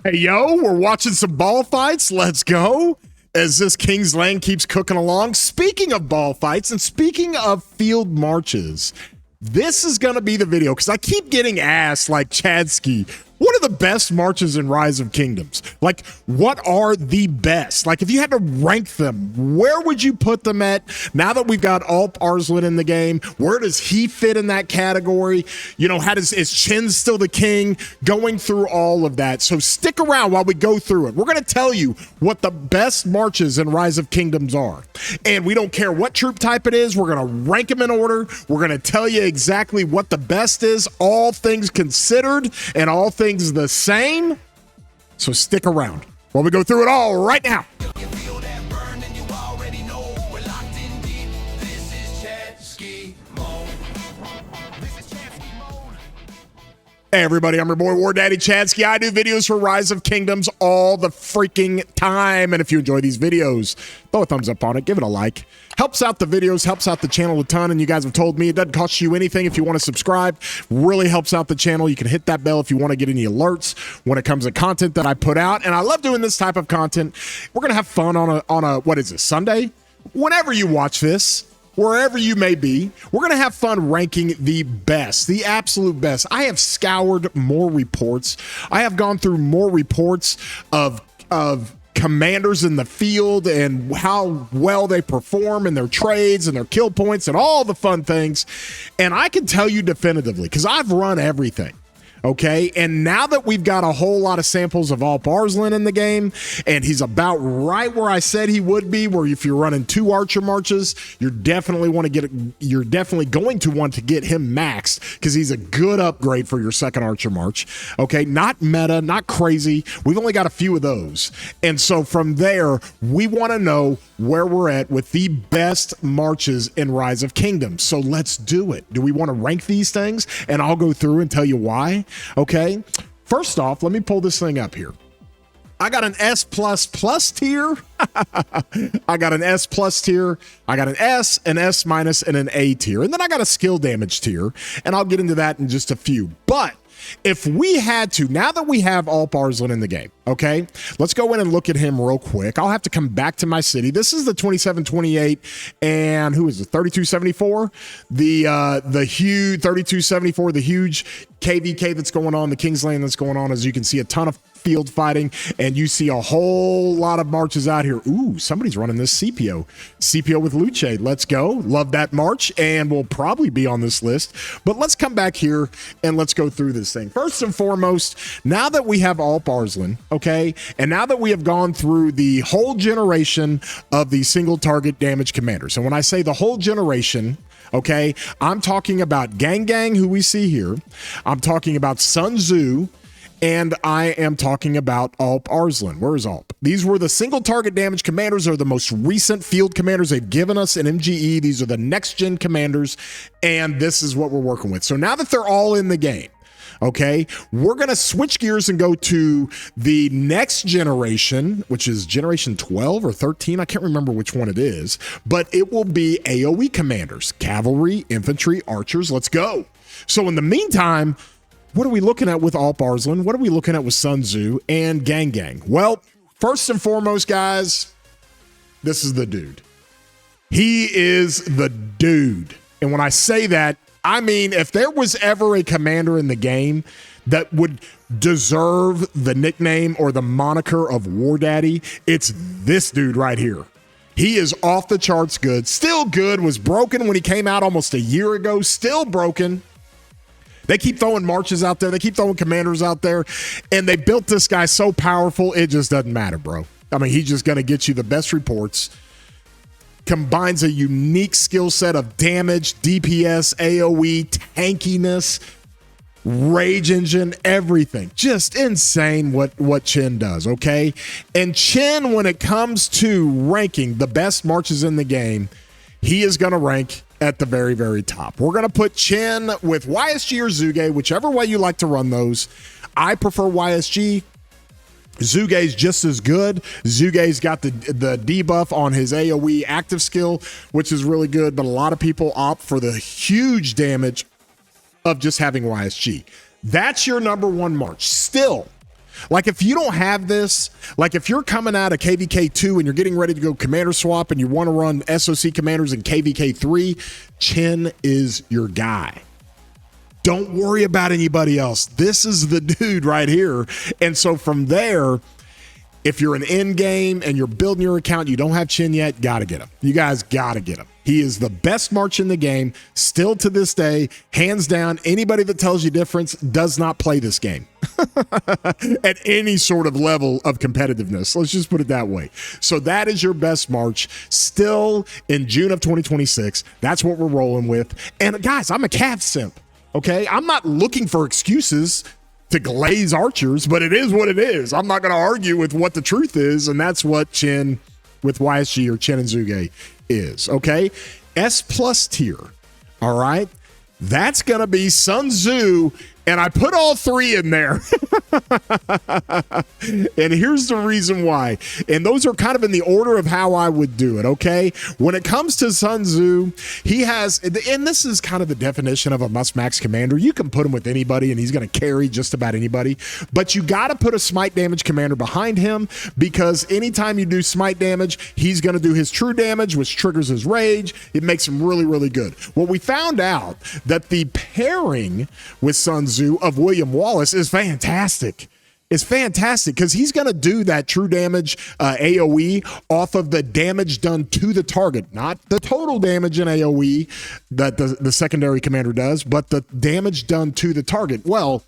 Hey, yo, we're watching some ball fights. Let's go. As this King's Lane keeps cooking along. Speaking of ball fights and speaking of field marches, this is going to be the video because I keep getting asked, like, Chadsky, what are the best marches in Rise of Kingdoms? Like, what are the best? Like, if you had to rank them, where would you put them at? Now that we've got Alp Arslan in the game, where does he fit in that category? You know, is Chin still the king? Going through all of that. So stick around while we go through it. We're going to tell you what the best marches in Rise of Kingdoms are. And we don't care what troop type it is. We're going to rank them in order. We're going to tell you exactly what the best is, all things considered, and all things the same. So stick around while we go through it all right now. Hey everybody, I'm your boy War Daddy Chadsky. I do videos for Rise of Kingdoms all the freaking time. And if you enjoy these videos, throw a thumbs up on it, give it a like. Helps out the videos, helps out the channel a ton. And you guys have told me it doesn't cost you anything if you want to subscribe. Really helps out the channel. You can hit that bell if you want to get any alerts when it comes to content that I put out. And I love doing this type of content. We're going to have fun on a what is it, Sunday? Whenever you watch this, wherever you may be, we're going to have fun ranking the best, the absolute best. I have scoured more reports. I have gone through more reports of commanders in the field and how well they perform in their trades and their kill points and all the fun things. And I can tell you definitively, because I've run everything. Okay, and now that we've got a whole lot of samples of Alp Arslan in the game, and he's about right where I said he would be, where if you're running 2 archer marches, you're definitely going to want to get him maxed because he's a good upgrade for your second archer march. Okay, not meta, not crazy. We've only got a few of those. And so from there, we want to know where we're at with the best marches in Rise of Kingdoms. So let's do it. Do we want to rank these things? And I'll go through and tell you why. Okay, first off, let me pull this thing up here. I got an S++ tier. I got an S+ tier. I got an S, an S-, and an A tier. And then I got a skill damage tier. And I'll get into that in just a few. But if we had to, now that we have Alp Arslan in the game, okay, let's go in and look at him real quick. I'll have to come back to my city. This is the 2728, and who is it? 3274, the huge 3274, the huge KVK that's going on, the King's Lane that's going on. As you can see, a ton of field fighting, and you see a whole lot of marches out here. Ooh, somebody's running this CPO with Luce. Let's go. Love that march, and we'll probably be on this list. But let's come back here and let's go through this thing. First and foremost, now that we have Alp Arslan, okay, and now that we have gone through the whole generation of the single target damage commanders, and when I say the whole generation, okay, I'm talking about Gang, who we see here. I'm talking about Sun Tzu, and I am talking about Alp Arslan. Where is Alp? These were the single target damage commanders, are the most recent field commanders they've given us in MGE. These are the next gen commanders, and this is what we're working with. So now that they're all in the game, okay, we're going to switch gears and go to the next generation, which is generation 12 or 13. I can't remember which one it is, but it will be AoE commanders, cavalry, infantry, archers. Let's go. So in the meantime, what are we looking at with Alp Arslan? What are we looking at with Sun Tzu and Gang? Well, first and foremost, guys, this is the dude. He is the dude. And when I say that, I mean, if there was ever a commander in the game that would deserve the nickname or the moniker of War Daddy, it's this dude right here. He is off the charts good. Still good. Was broken when he came out almost a year ago. Still broken. They keep throwing marches out there. They keep throwing commanders out there. And they built this guy so powerful, it just doesn't matter, bro. I mean, he's just going to get you the best reports. Combines a unique skill set of damage, DPS, AoE, tankiness, rage engine, everything. Just insane what Chin does, okay? And Chin, when it comes to ranking the best marches in the game, he is going to rank at the very, very top. We're going to put Chin with YSG or Zuge, whichever way you like to run those. I prefer YSG. Zuge's just as good. Zuge's got the debuff on his AoE active skill, which is really good, but a lot of people opt for the huge damage of just having YSG. That's your number one march. Still, Like if you don't have this, like if you're coming out of KVK2 and you're getting ready to go commander swap and you want to run SOC commanders in KVK3, Chen is your guy. Don't worry about anybody else. This is the dude right here. And so from there, if you're an end game and you're building your account, you don't have Chen yet, got to get him. You guys got to get him. He is the best March in the game, still to this day, hands down. Anybody that tells you difference does not play this game at any sort of level of competitiveness. Let's just put it that way. So that is your best March, still in June of 2026. That's what we're rolling with. And guys, I'm a Cav simp, okay? I'm not looking for excuses to glaze archers, but it is what it is. I'm not going to argue with what the truth is, and that's what Chen with YSG or Chen and Zuge is, okay? S plus tier, all right? That's going to be Sun Tzu, and I put all three in there. And here's the reason why. And those are kind of in the order of how I would do it, okay? When it comes to Sun Tzu, he has, and this is kind of the definition of a must-max commander. You can put him with anybody, and he's going to carry just about anybody. But you got to put a smite damage commander behind him, because anytime you do smite damage, he's going to do his true damage, which triggers his rage. It makes him really, really good. Well, we found out that the pairing with Sun Tzu of William Wallace is fantastic. It's fantastic because he's going to do that true damage AoE off of the damage done to the target, not the total damage in AoE that the secondary commander does, but the damage done to the target. Well,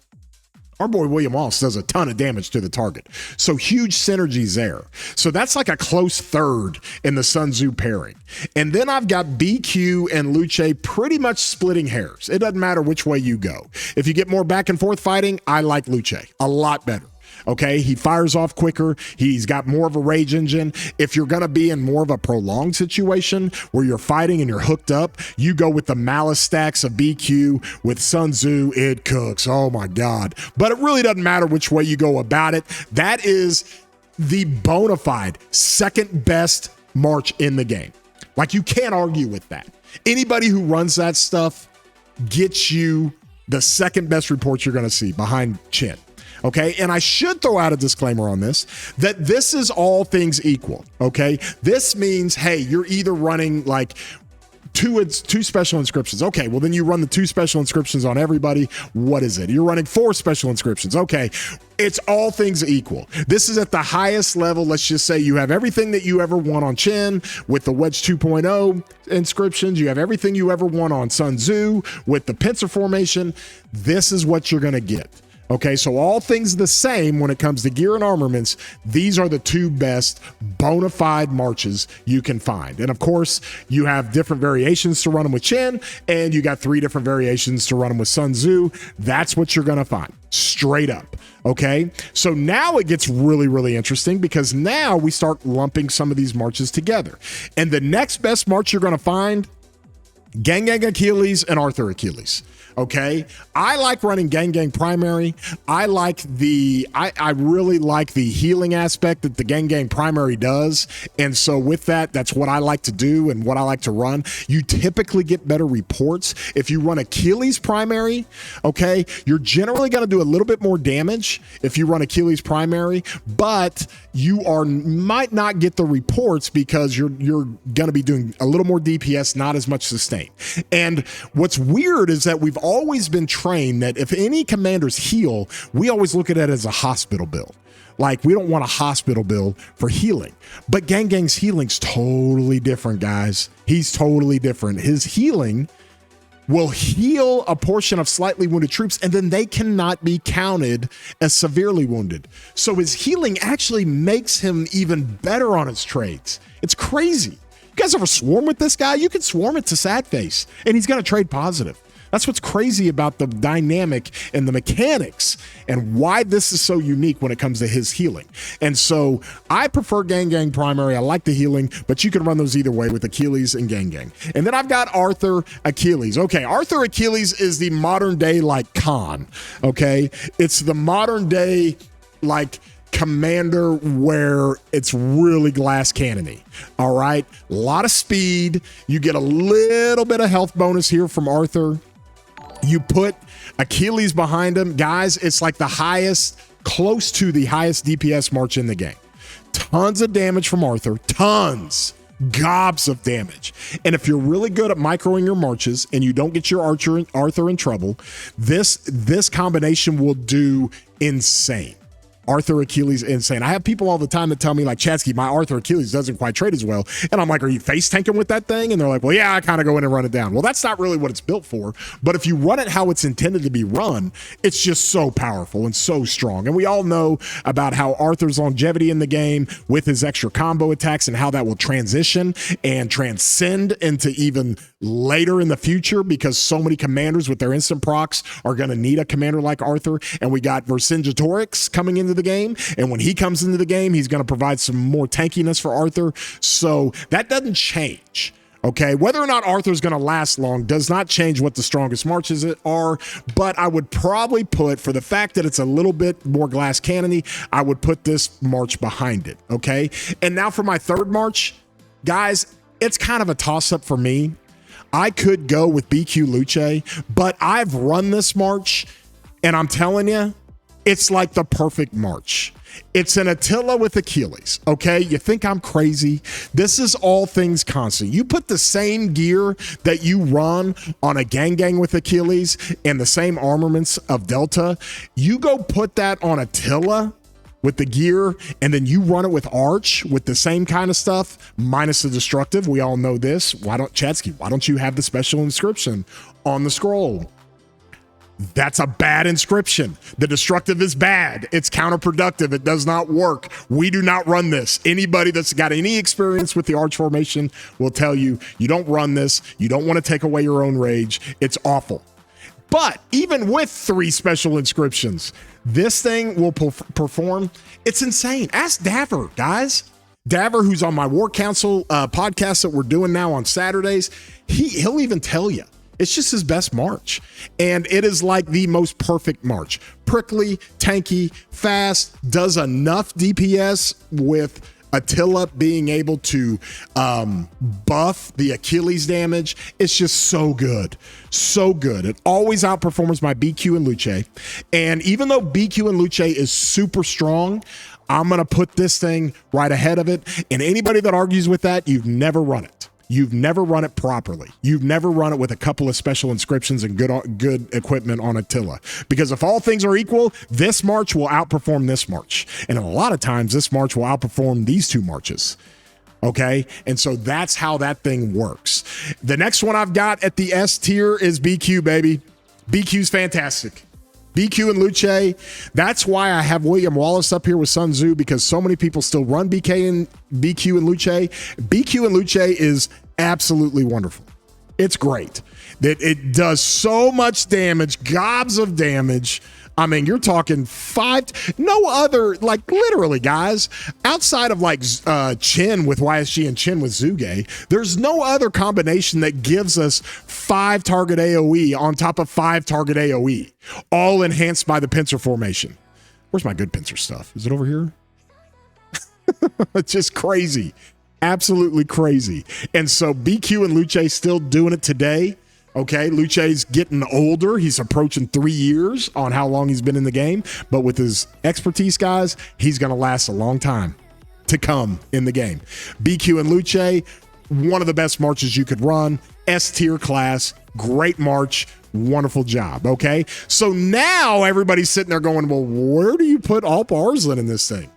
our boy William Wallace does a ton of damage to the target. So huge synergies there. So that's like a close third in the Sun Tzu pairing. And then I've got BQ and Luce pretty much splitting hairs. It doesn't matter which way you go. If you get more back and forth fighting, I like Luce a lot better. Okay, he fires off quicker. He's got more of a rage engine. If you're going to be in more of a prolonged situation where you're fighting and you're hooked up, you go with the malice stacks of BQ with Sun Tzu. It cooks. Oh my God. But it really doesn't matter which way you go about it. That is the bona fide second best March in the game. Like, you can't argue with that. Anybody who runs that stuff gets you the second best reports you're going to see behind Chen. Okay, and I should throw out a disclaimer on this, that this is all things equal, okay? This means, hey, you're either running like two special inscriptions. Okay, well then you run the 2 special inscriptions on everybody. What is it? You're running 4 special inscriptions. Okay, it's all things equal. This is at the highest level. Let's just say you have everything that you ever want on Chen with the Wedge 2.0 inscriptions. You have everything you ever want on Sun Tzu with the pincer formation. This is what you're gonna get. Okay, so all things the same when it comes to gear and armaments, these are the 2 best bona fide marches you can find. And of course, you have different variations to run them with Chen, and you got 3 different variations to run them with Sun Tzu. That's what you're gonna find, straight up. Okay, so now it gets really, really interesting, because now we start lumping some of these marches together. And the next best march you're gonna find, Gang Achilles and Arthur Achilles. Okay, I like running Gang primary. I really like the healing aspect that the Gang primary does. And so with that, that's what I like to do and what I like to run. You typically get better reports if you run Achilles primary. Okay, you're generally going to do a little bit more damage if you run Achilles primary, but you might not get the reports because you're going to be doing a little more DPS, not as much sustain. And what's weird is that we've always been trained that if any commanders heal, we always look at it as a hospital build. Like, we don't want a hospital build for healing. But Gang's healing's totally different, guys. He's totally different. His healing will heal a portion of slightly wounded troops, and then they cannot be counted as severely wounded. So his healing actually makes him even better on his trades. It's crazy. You guys ever swarm with this guy? You can swarm it to sad face, and he's going to trade positive. That's what's crazy about the dynamic and the mechanics and why this is so unique when it comes to his healing. And so I prefer Gang primary. I like the healing, but you can run those either way with Achilles and Gang. And then I've got Arthur Achilles. Okay, Arthur Achilles is the modern day like Khan. Okay, it's the modern day like commander where it's really glass cannony. All right, a lot of speed. You get a little bit of health bonus here from Arthur. You put Achilles behind him. Guys, it's like close to the highest DPS March in the game. Tons of damage from Arthur. Tons. Gobs of damage. And if you're really good at microing your marches and you don't get your Arthur in trouble, this combination will do insane. Arthur Achilles, insane. I have people all the time that tell me, like, Chatsky, my Arthur Achilles doesn't quite trade as well. And I'm like, are you face tanking with that thing? And they're like, well, yeah, I kind of go in and run it down. Well, that's not really what it's built for. But if you run it how it's intended to be run, it's just so powerful and so strong. And we all know about how Arthur's longevity in the game with his extra combo attacks and how that will transition and transcend into even later in the future, because so many commanders with their instant procs are going to need a commander like Arthur. And we got Vercingetorix coming into the game, and when he comes into the game, he's going to provide some more tankiness for Arthur. So that doesn't change. Okay, whether or not Arthur's going to last long does not change what the strongest marches are, but I would probably put, for the fact that it's a little bit more glass cannony, I would put this march behind it. Okay, and now for my third march, guys, it's kind of a toss-up for me. I could go with BQ Luce, but I've run this march, and I'm telling you, it's like the perfect march. It's an Attila with Achilles, okay? You think I'm crazy? This is all things constant. You put the same gear that you run on a gang with Achilles and the same armaments of Delta, you go put that on Attila with the gear, and then you run it with Arch with the same kind of stuff, minus the destructive. We all know this. Why don't you have the special inscription on the scroll? That's a bad inscription. The destructive is bad. It's counterproductive. It does not work. We do not run this. Anybody that's got any experience with the Arch formation will tell you, you don't run this. You don't want to take away your own rage. It's awful. But even with 3 special inscriptions, this thing will perform. It's insane. Ask Daver, guys. Daver, who's on my War Council podcast that we're doing now on Saturdays, he'll even tell you. It's just his best march. And it is like the most perfect march. Prickly, tanky, fast, does enough DPS with Attila being able to buff the Achilles damage. It's just so good. So good. It always outperforms my BQ and Luce. And even though BQ and Luce is super strong, I'm going to put this thing right ahead of it. And anybody that argues with that, you've never run it. You've never run it properly. You've never run it with a couple of special inscriptions and good equipment on Attila. Because if all things are equal, this march will outperform this march. And a lot of times, this march will outperform these 2 marches. Okay? And so that's how that thing works. The next one I've got at the S tier is BQ, baby. BQ's fantastic. BQ and Luce. That's why I have William Wallace up here with Sun Tzu, because so many people still run BQ and Luce. BQ and Luce is absolutely wonderful. It's great. It does so much damage, gobs of damage. I mean, you're talking 5, no other, like literally, guys, outside of like Chin with YSG and Chin with Zuge, there's no other combination that gives us 5 target AoE on top of 5 target AoE, all enhanced by the pincer formation. Where's my good pincer stuff? Is it over here? It's just crazy. Absolutely crazy. And so BQ and Luce still doing it today. Okay, Luce's getting older. He's approaching 3 years on how long he's been in the game. But with his expertise, guys, he's going to last a long time to come in the game. BQ and Luce, one of the best marches you could run. S-tier class, great march, wonderful job, okay? So now everybody's sitting there going, well, where do you put Alp Arslan in this thing?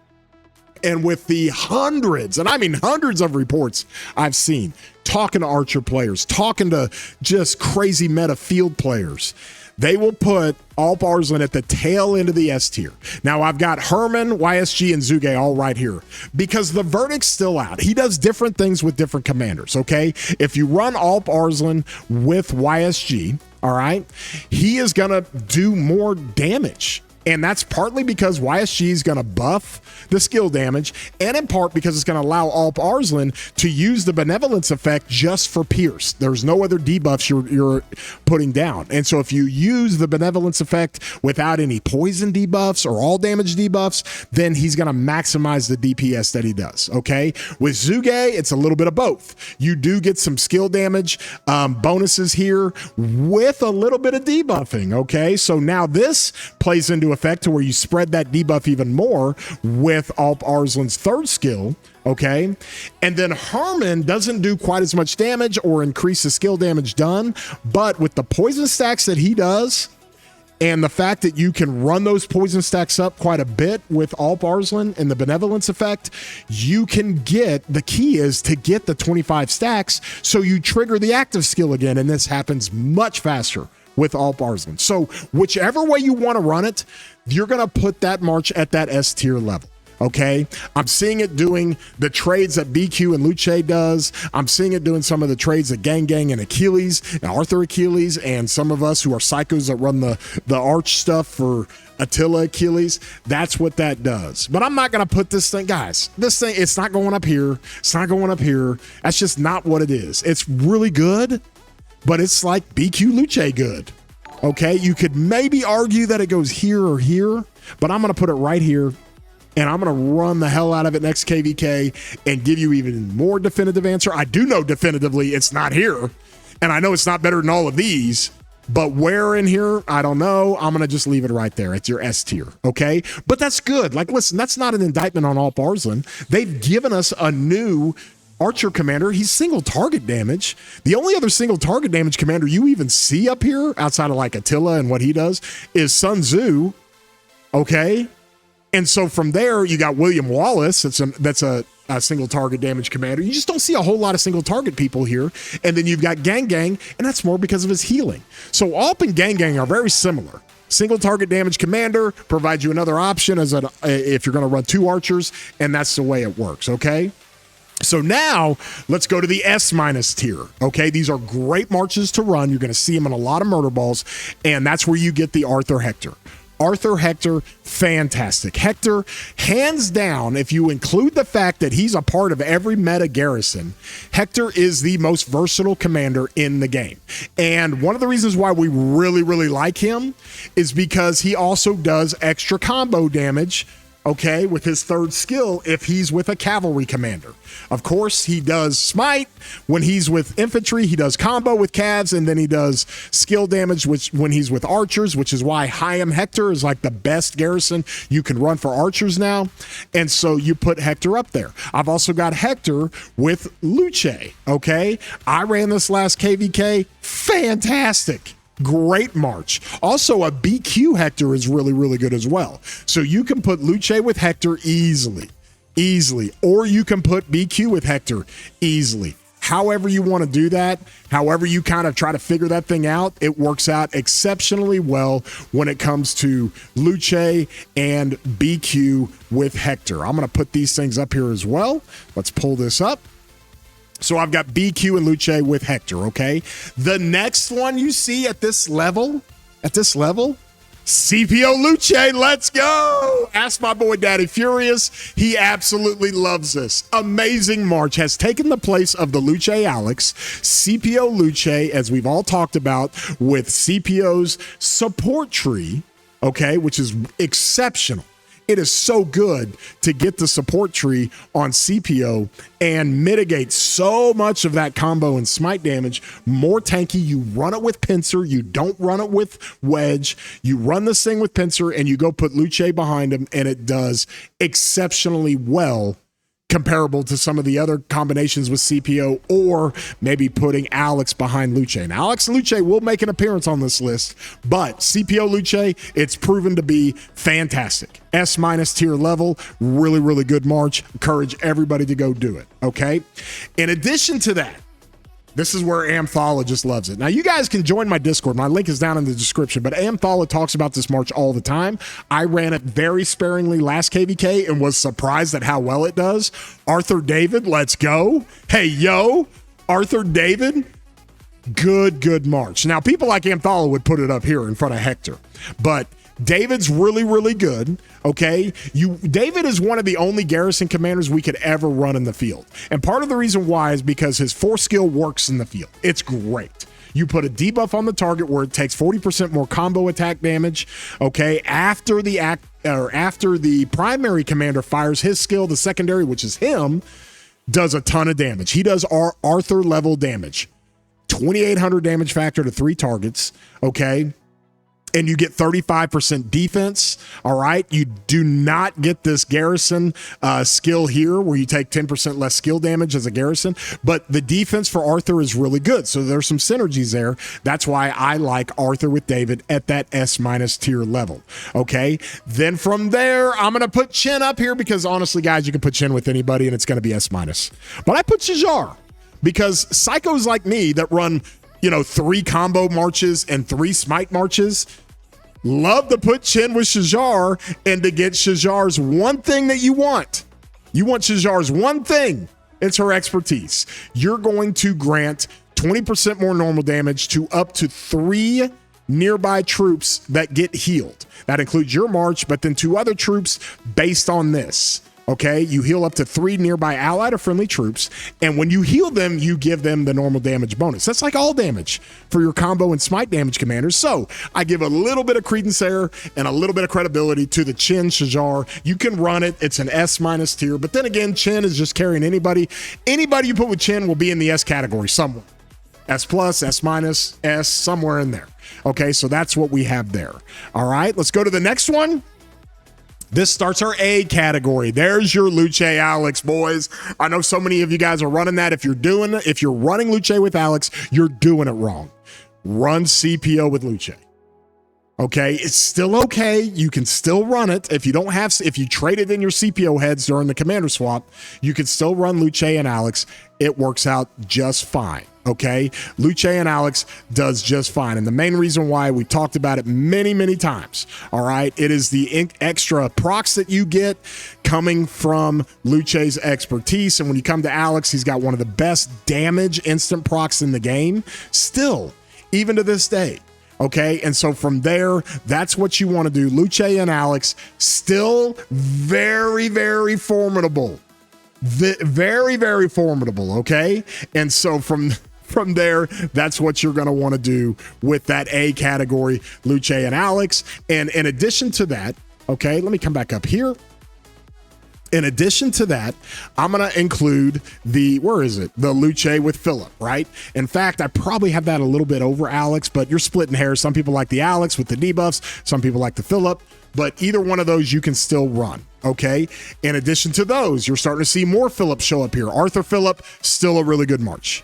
And with the hundreds, and I mean hundreds of reports I've seen, talking to Archer players, talking to just crazy meta field players, they will put Alp Arslan at the tail end of the S tier. Now, I've got Herman, YSG, and Zuge all right here because the verdict's still out. He does different things with different commanders, okay? If you run Alp Arslan with YSG, all right, he is going to do more damage And that's partly because YSG is going to buff the skill damage, and in part because it's going to allow Alp Arslan to use the benevolence effect just for Pierce. There's no other debuffs you're putting down. And so if you use the benevolence effect without any poison debuffs or all damage debuffs, then he's going to maximize the DPS that he does, okay? With Zuge, it's a little bit of both. You do get some skill damage bonuses here with a little bit of debuffing, okay? So now this plays into effect to where you spread that debuff even more with Alp Arslan's third skill, okay? And then Herman doesn't do quite as much damage or increase the skill damage done, but with the poison stacks that he does, and the fact that you can run those poison stacks up quite a bit with Alp Arslan and the benevolence effect, you can get, the key is to get the 25 stacks so you trigger the active skill again, and this happens much faster with Alp Arslan. So whichever way you want to run it, you're going to put that March at that S tier level. Okay, I'm seeing it doing the trades that BQ and Luce does. I'm seeing it doing some of the trades that Gang and Achilles, and Arthur Achilles, and some of us who are psychos that run the arch stuff for Attila Achilles. That's what that does. But I'm not going to put this thing, guys, this thing, it's not going up here. It's not going up here. That's just not what it is. It's really good, but it's like BQ Luce good. Okay, you could maybe argue that it goes here or here, but I'm going to put it right here. And I'm going to run the hell out of it next KVK and give you even more definitive answer. I do know definitively it's not here. And I know it's not better than all of these. But where in here, I don't know. I'm going to just leave it right there. It's your S tier, okay? But that's good. Like, listen, that's not an indictment on Alp Arslan. They've given us a new archer commander. He's single target damage. The only other single target damage commander you even see up here, outside of like Attila and what he does, is Sun Tzu, okay? And so from there, you got William Wallace. That's a single target damage commander. You just don't see a whole lot of single target people here. And then you've got Gang, and that's more because of his healing. So Alp and Gang are very similar. Single target damage commander provides you another option as if you're going to run two archers, and that's the way it works, okay? So now let's go to the S- tier, okay? These are great marches to run. You're going to see them in a lot of murder balls, and that's where you get the Arthur Hector. Arthur Hector, fantastic. Hector, hands down, if you include the fact that he's a part of every meta garrison, Hector is the most versatile commander in the game. And one of the reasons why we really, really like him is because he also does extra combo damage, okay, with his third skill if he's with a cavalry commander. Of course, he does smite. When he's with infantry, he does combo with cavs, and then he does skill damage when he's with archers, which is why Hyam Hector is like the best garrison you can run for archers now. And so you put Hector up there. I've also got Hector with Luce, okay? I ran this last KVK. Fantastic. Great march. Also, a BQ Hector is really, really good as well. So you can put Luce with Hector easily, or you can put BQ with Hector easily. However you want to do that, however you kind of try to figure that thing out, it works out exceptionally well when it comes to Luce and BQ with Hector. I'm going to put these things up here as well. Let's pull this up. So I've got BQ and Luce with Hector, okay? The next one you see at this level, CPO Luce, let's go! Ask my boy Daddy Furious. He absolutely loves this. Amazing march has taken the place of the Luce Alex. CPO Luce, as we've all talked about, with CPO's support tree, okay, which is exceptional. It is so good to get the support tree on CPO and mitigate so much of that combo and smite damage. More tanky. You run it with Pincer. You don't run it with Wedge. You run this thing with Pincer and you go put Luce behind him, and it does exceptionally well, comparable to some of the other combinations with CPO, or maybe putting Alex behind Luce. And Alex and Luce will make an appearance on this list, but CPO Luce, it's proven to be fantastic. S- tier level, really, really good march. Encourage everybody to go do it, okay? In addition to that, this is where Amthala just loves it. Now, you guys can join my Discord. My link is down in the description, but Amthala talks about this march all the time. I ran it very sparingly last KVK and was surprised at how well it does. Arthur David, let's go. Hey, yo, Arthur David, good march. Now, people like Amthala would put it up here in front of Hector, but David's really, really good. Okay. David is one of the only garrison commanders we could ever run in the field. And part of the reason why is because his 4 skill works in the field. It's great. You put a debuff on the target where it takes 40% more combo attack damage. Okay. After the primary commander fires his skill, the secondary, which is him, does a ton of damage. He does our Arthur level damage. 2,800 damage factor to 3 targets. Okay. And you get 35% defense. All right. You do not get this garrison skill here where you take 10% less skill damage as a garrison. But the defense for Arthur is really good. So there's some synergies there. That's why I like Arthur with David at that S- tier level. Okay. Then from there, I'm going to put Chen up here because honestly, guys, you can put Chen with anybody and it's going to be S-. But I put Shajar because psychos like me that run 3 combo marches and 3 smite marches, love to put Chen with Shajar and to get Shajar's one thing that you want. You want Shajar's one thing. It's her expertise. You're going to grant 20% more normal damage to up to 3 nearby troops that get healed. That includes your march, but then 2 other troops based on this. Okay, you heal up to 3 nearby allied or friendly troops, and when you heal them, you give them the normal damage bonus. That's like all damage for your combo and smite damage commanders. So I give a little bit of credence there and a little bit of credibility to the Chen Shajar. You can run it. It's an S- tier, but then again, Chen is just carrying anybody. Anybody you put with Chen will be in the S category somewhere. S+, S-, S, somewhere in there. Okay, so that's what we have there. All right, let's go to the next one. This starts our A category. There's your Luce Alex, boys. I know so many of you guys are running that. If you're running Luce with Alex, you're doing it wrong. Run CPO with Luce. Okay, it's still okay. You can still run it. If you traded in your CPO heads during the commander swap, you can still run Luce and Alex. It works out just fine. Okay, Luce and Alex does just fine. And the main reason why, we talked about it many, many times. All right, it is the extra procs that you get coming from Luce's expertise. And when you come to Alex, he's got one of the best damage instant procs in the game still, even to this day. Okay, and so from there, that's what you want to do. Luce and Alex, still very, very formidable. Very, very formidable, okay? And so from there, that's what you're going to want to do with that A category, Luce and Alex. And in addition to that, okay, let me come back up here. In addition to that, I'm going to include the Luce with Philip, right? In fact, I probably have that a little bit over Alex, but you're splitting hairs. Some people like the Alex with the debuffs. Some people like the Philip, but either one of those you can still run, okay? In addition to those, you're starting to see more Philip show up here. Arthur Philip, still a really good march.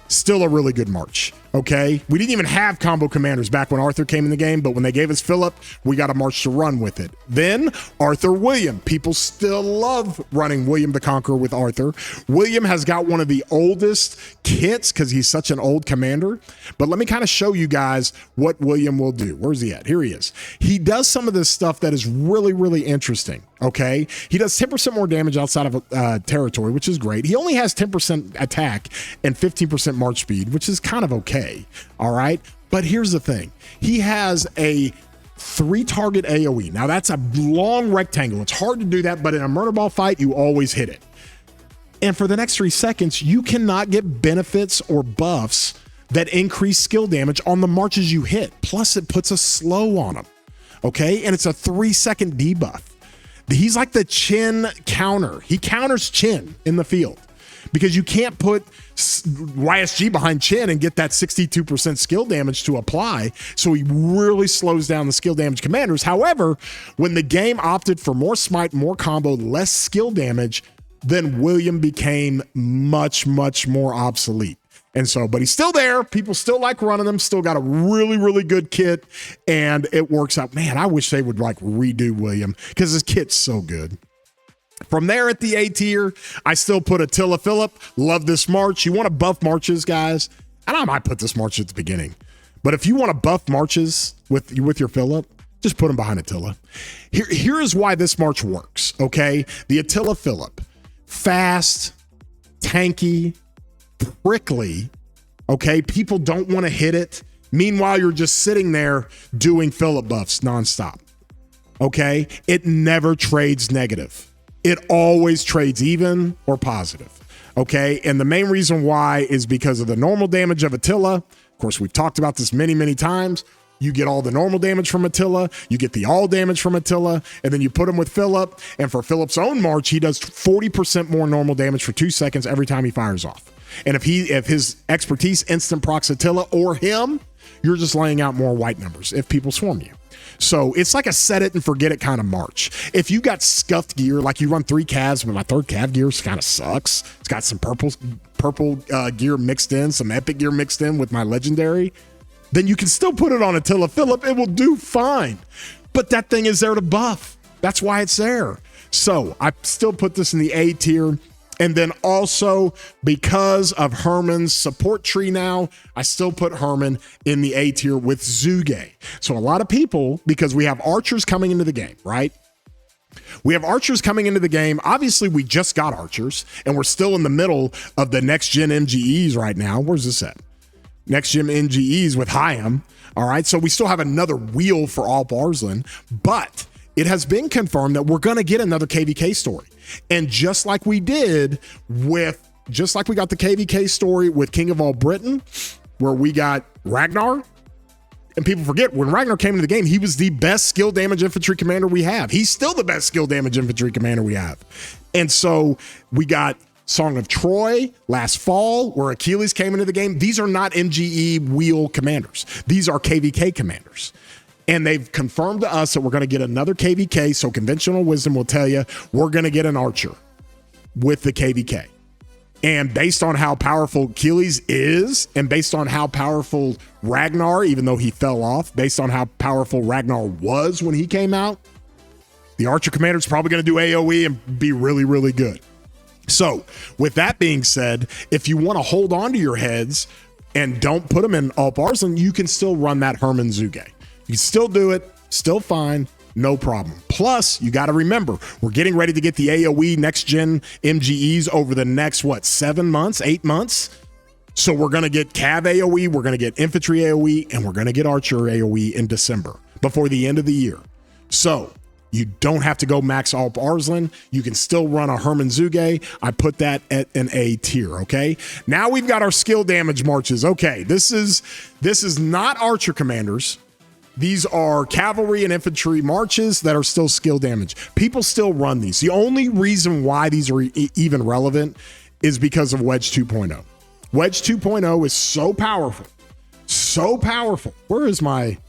Still a really good march, okay? We didn't even have combo commanders back when Arthur came in the game, but when they gave us Philip, we got a march to run with it. Then Arthur William. People still love running William the Conqueror with Arthur. William has got one of the oldest kits because he's such an old commander. But let me kind of show you guys what William will do. Where's he at? Here he is. He does some of this stuff that is really, really interesting. Okay, he does 10% more damage outside of territory, which is great. He only has 10% attack and 15% march speed, which is kind of okay. All right, but here's the thing: he has a 3-target AOE. Now that's a long rectangle. It's hard to do that, but in a murder ball fight, you always hit it. And for the next 3 seconds, you cannot get benefits or buffs that increase skill damage on the marches you hit. Plus, it puts a slow on them. Okay, and it's a 3-second debuff. He's like the Chen counter. He counters Chen in the field because you can't put YSG behind Chen and get that 62% skill damage to apply. So he really slows down the skill damage commanders. However, when the game opted for more smite, more combo, less skill damage, then William became much, much more obsolete. And so, but he's still there. People still like running them. Still got a really, really good kit, and it works out. Man, I wish they would like redo William because his kit's so good. From there at the A tier, I still put Attila Philip. Love this march. You want to buff marches, guys? And I might put this march at the beginning. But if you want to buff marches with your Philip, just put him behind Attila. Here is why this march works, okay? The Attila Philip. Fast, tanky, prickly, okay? People don't want to hit it. Meanwhile, you're just sitting there doing Philip buffs nonstop. okay, it never trades negative. It always trades even or positive, okay? And the main reason why is because of the normal damage of Attila. Of course, we've talked about this many, many times. You get all the normal damage from Attila, you get the all damage from Attila, and then you put him with Philip, and for Philip's own march, he does 40% more normal damage for 2 seconds every time he fires off. And if his expertise instant procs Attila or him, you're just laying out more white numbers if people swarm you. So it's like a set it and forget it kind of march. If you got scuffed gear, like you run 3 calves, but my 3rd calf gear kind of sucks. It's got some purple gear mixed in, some epic gear mixed in with my legendary, then you can still put it on Attila Philip. It will do fine. But that thing is there to buff. That's why it's there. So I still put this in the A tier. And then also, because of Herman's support tree now, I still put Herman in the A tier with Zuge. So a lot of people, because we have archers coming into the game, right? We have archers coming into the game. Obviously, we just got archers, and we're still in the middle of the next-gen MGEs right now. Where's this at? Next-gen MGEs with Hyam. All right, so we still have another wheel for Alp Arslan, but it has been confirmed that we're going to get another KVK story. And just like we did with, just like we got the KVK story with King of All Britain, where we got Ragnar, and people forget when Ragnar came into the game, he was the best skill damage infantry commander we have. He's still the best skill damage infantry commander we have. And so we got Song of Troy last fall, where Achilles came into the game. These are not MGE wheel commanders. These are KVK commanders. And they've confirmed to us that we're going to get another KVK. So conventional wisdom will tell you we're going to get an archer with the KVK. And based on how powerful Achilles is, and based on how powerful Ragnar, even though he fell off, based on how powerful Ragnar was when he came out, the archer commander is probably going to do AoE and be really, really good. So with that being said, if you want to hold on to your heads and don't put them in Alp Arslan, you can still run that Herman Zuge. You can still do it, still fine, no problem. Plus, you got to remember, we're getting ready to get the AoE next-gen MGEs over the next, 7 months, 8 months? So we're going to get Cav AoE, we're going to get Infantry AoE, and we're going to get Archer AoE in December, before the end of the year. So you don't have to go max Alp Arslan. You can still run a Herman Zuge. I put that at an A tier, okay? Now we've got our skill damage marches. Okay, this is not Archer commanders. These are cavalry and infantry marches that are still skill damage. People still run these. The only reason why these are even relevant is because of Wedge 2.0. Wedge 2.0 is so powerful. So powerful. Where is I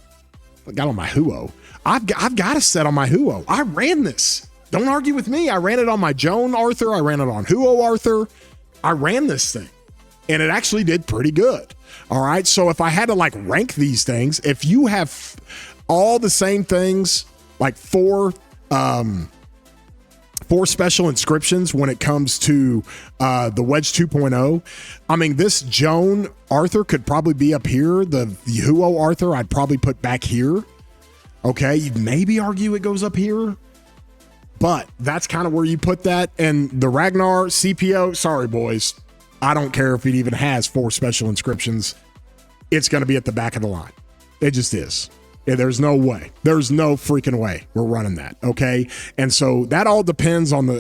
got on my Huo. I've got a set on my Huo. I ran this. Don't argue with me. I ran it on my Joan Arthur. I ran it on Huo Arthur. I ran this thing. And it actually did pretty good. All right. So if I had to rank these things, if you have all the same things, like four special inscriptions when it comes to the Wedge 2.0, I mean, this Joan Arthur could probably be up here. The Huo Arthur, I'd probably put back here. Okay. You'd maybe argue it goes up here, but that's kind of where you put that. And the Ragnar CPO, sorry, boys. I don't care if it even has 4 special inscriptions. It's going to be at the back of the line. It just is. Yeah, there's no way. There's no freaking way we're running that, okay? And so that all depends on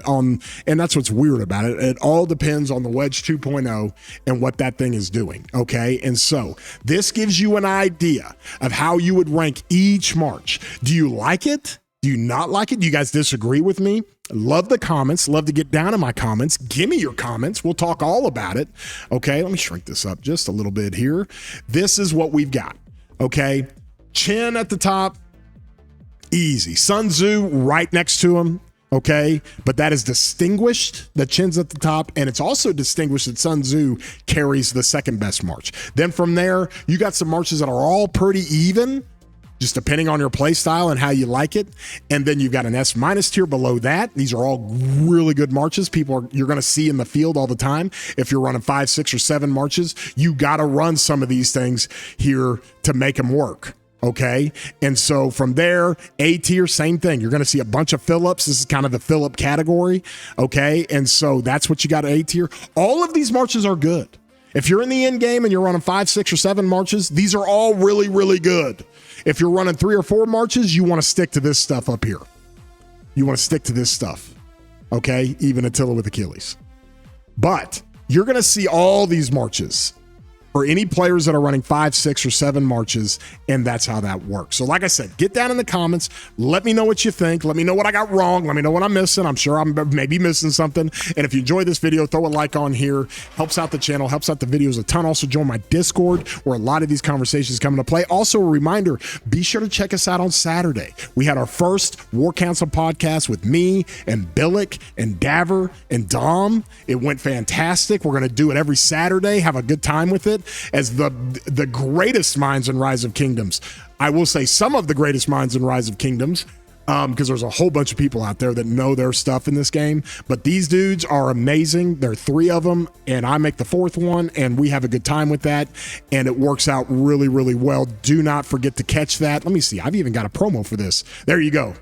and that's what's weird about it. It all depends on the Wedge 2.0 and what that thing is doing, okay? And so this gives you an idea of how you would rank each march. Do you like it? Do you not like it? Do you guys disagree with me? Love the comments. Love to get down in my comments. Give me your comments. We'll talk all about it. Okay, let me shrink this up just a little bit here. This is what we've got. Okay, Chen at the top, easy. Sun Tzu right next to him. Okay, but that is distinguished that Chen's at the top, and it's also distinguished that Sun Tzu carries the second best march. Then from there, you got some marches that are all pretty even, just depending on your play style and how you like it. And then you've got an S- tier below that. These are all really good marches. You're going to see in the field all the time. If you're running 5, 6, or 7 marches, you got to run some of these things here to make them work. Okay. And so from there, A tier, same thing. You're going to see a bunch of Phillips. This is kind of the Phillip category. Okay. And so that's what you got at A tier. All of these marches are good. If you're in the end game and you're running 5, 6, or 7 marches, these are all really, really good. If you're running 3 or 4 marches, you want to stick to this stuff up here. You want to stick to this stuff, okay? Even Attila with Achilles. But you're going to see all these marches for any players that are running 5, 6, or 7 marches, and that's how that works. So like I said, get down in the comments. Let me know what you think. Let me know what I got wrong. Let me know what I'm missing. I'm sure I'm maybe missing something. And if you enjoyed this video, throw a like on here. Helps out the channel, helps out the videos a ton. Also, join my Discord where a lot of these conversations come into play. Also, a reminder, be sure to check us out on Saturday. We had our first War Council podcast with me and Billick and Daver and Dom. It went fantastic. We're going to do it every Saturday. Have a good time with it. As the greatest minds in Rise of Kingdoms. I will say some of the greatest minds in Rise of Kingdoms, because there's a whole bunch of people out there that know their stuff in this game. But these dudes are amazing. There are 3 of them, and I make the 4th one, and we have a good time with that, and it works out really, really well. Do not forget to catch that. Let me see. I've even got a promo for this. There you go.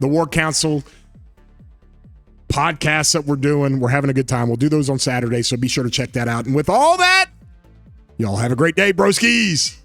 The War Council podcasts that we're doing. We're having a good time. We'll do those on Saturday, so be sure to check that out. And with all that, y'all have a great day, broskies.